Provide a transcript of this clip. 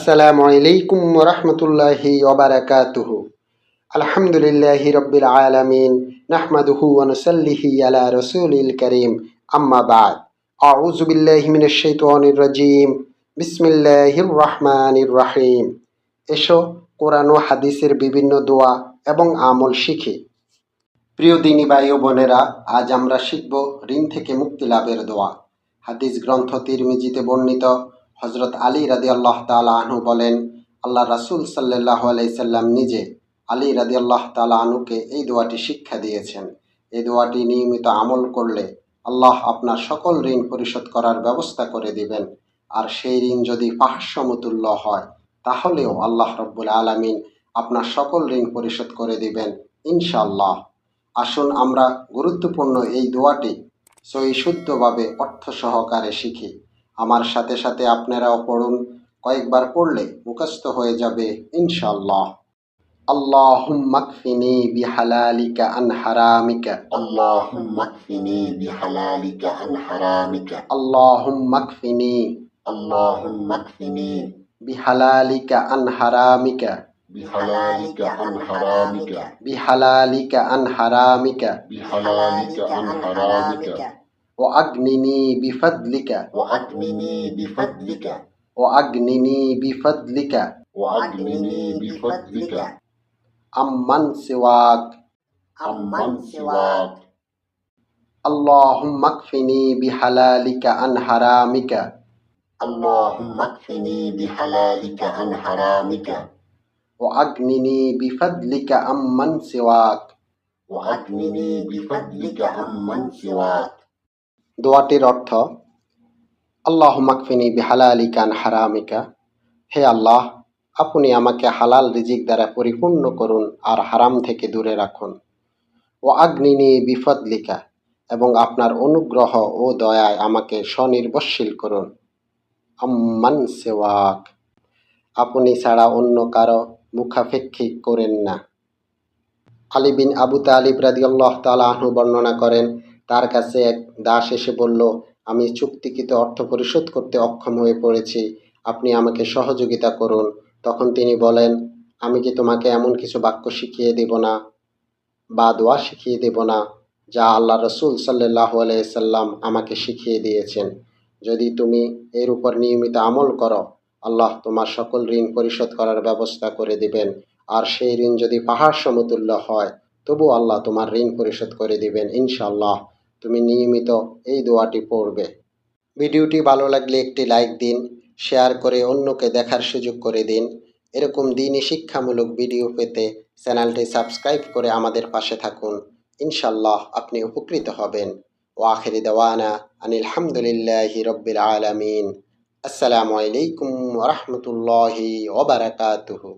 আসসালামু আলাইকুম ওয়া রাহমাতুল্লাহি ওয়া বারাকাতুহু। আলহামদুলিল্লাহি রাব্বিল আলামিন নাহমাদুহু ওয়া নুসাল্লিহি আলা রাসূলিল কারীম আম্মা বা'দ। আউযু বিল্লাহি মিনাশ শাইতানির রাজীম। বিসমিল্লাহির রাহমানির রাহিম। এসো কোরআন ও হাদিসের বিভিন্ন দোয়া এবং আমল শিখি। প্রিয় দিনী ভাই ও বোনেরা, আজ আমরা শিখব ঋণ থেকে মুক্তি লাভের দোয়া। হাদিস গ্রন্থ তিরমিজিতে বর্ণিত হযরত আলী রাদিয়াল্লাহু তাআলা আনহু বলেন, আল্লাহ রাসূল সাল্লাল্লাহু আলাইহি সাল্লাম নিজে আলী রাদিয়াল্লাহু তাআলা আনহুকে এই দোয়াটি শিক্ষা দিয়েছেন। এই দোয়াটি নিয়মিত আমল করলে আল্লাহ আপনার সকল ঋণ পরিশোধ করার ব্যবস্থা করে দিবেন। আর সেই ঋণ যদি পাহাড় সমতুল্য হয়, তাহলেও আল্লাহ রাব্বুল আলামিন আপনার সকল ঋণ পরিশোধ করে দিবেন ইনশাআল্লাহ। আসুন আমরা গুরুত্বপূর্ণ এই দোয়াটি সহি শুদ্ধভাবে অর্থ সহকারে শিখি। আমার সাথে সাথে আপনারাও পড়ুন। কয়েকবার পড়লে মুখস্থ হয়ে যাবে ইনশাআল্লাহ। আল্লাহুম্মা কফিনি বিহালালিকা আন হারামিকা। আল্লাহুম্মা কফিনি বিহালালিকা আন হারামিকা। আল্লাহুম্মা কফিনি আল্লাহুম্মা কফিনি বিহালালিকা আন হারামিকা। বিহালালিকা আন হারামিকা। বিহালালিকা আন হারামিকা। বিহালালিকা আন হারামিকা। ওয়া আগনিনি বিফাদলিকা। ওয়া আগনিনি বিফাদলিকা। ওয়া আগনিনি বিফাদলিকা ওয়া আগনিনি বিফাদলিকা আম্মান সিওয়াক। আম্মান সিওয়াক। আল্লাহুম্মা কফিনি বিহালালিকা আন হারামিকা। আল্লাহুম্মা কফিনি বিহালালিকা আন হারামিকা। ওয়া আগনিনি বিফাদলিকা আম্মান সিওয়াক। ওয়া আগনিনি বিফাদলিকা আম্মান সিওয়াক। দোয়াটির অর্থ, আল্লাহুম্মা কফিনি বিহালালিকা আন হারামিকা, হে আল্লাহ, আপনি আমাকে হালাল রিজিক দ্বারা পরিপূর্ণ করুন আর হারাম থেকে দূরে রাখুন। ও আগনিনি বিফাদলিকা, এবং আপনার অনুগ্রহ ও দয়ায় আমাকে স্বনির্ভরশীল করুন। আম্মান সিওয়াক, আপনি ছাড়া অন্য কারো মুখাপেক্ষী করেন না। আলী বিন আবু তালিব রাদিয়াল্লাহু তাআলা আনহু বর্ণনা করেন, তার কাছে এক দাস এসে বলল, আমি চুক্তিকৃত অর্থ পরিশোধ করতে অক্ষম হয়ে পড়েছি, আপনি আমাকে সহযোগিতা করুন। তখন তিনি বলেন, আমি কি তোমাকে এমন কিছু বাক্য শিখিয়ে দেব না বা দোয়া শিখিয়ে দেব না যা আল্লাহ রসুল সাল্লাল্লাহু আলাইহি সাল্লাম আমাকে শিখিয়ে দিয়েছেন। যদি তুমি এর উপর নিয়মিত আমল করো, আল্লাহ তোমার সকল ঋণ পরিশোধ করার ব্যবস্থা করে দিবেন। আর সেই ঋণ যদি পাহাড় সমতুল্য হয়, তবু আল্লাহ তোমার ঋণ পরিশোধ করে দিবেন ইনশাআল্লাহ। তুমি নিয়মিত এই দোয়াটি পড়বে। ভিডিওটি ভালো লাগলে একটি লাইক দিন, শেয়ার করে অন্যকে দেখার সুযোগ করে দিন। এরকম দ্বীনি শিক্ষামূলক ভিডিও পেতে চ্যানেলটি সাবস্ক্রাইব করে আমাদের পাশে থাকুন। ইনশাআল্লাহ আপনি উপকৃত হবেন। ওয়া আখিরি দাওয়ানা আনিল হামদুলিল্লাহি রাব্বিল আলামিন। আসসালামু আলাইকুম ওয়া রাহমাতুল্লাহি ওয়া বারাকাতুহু।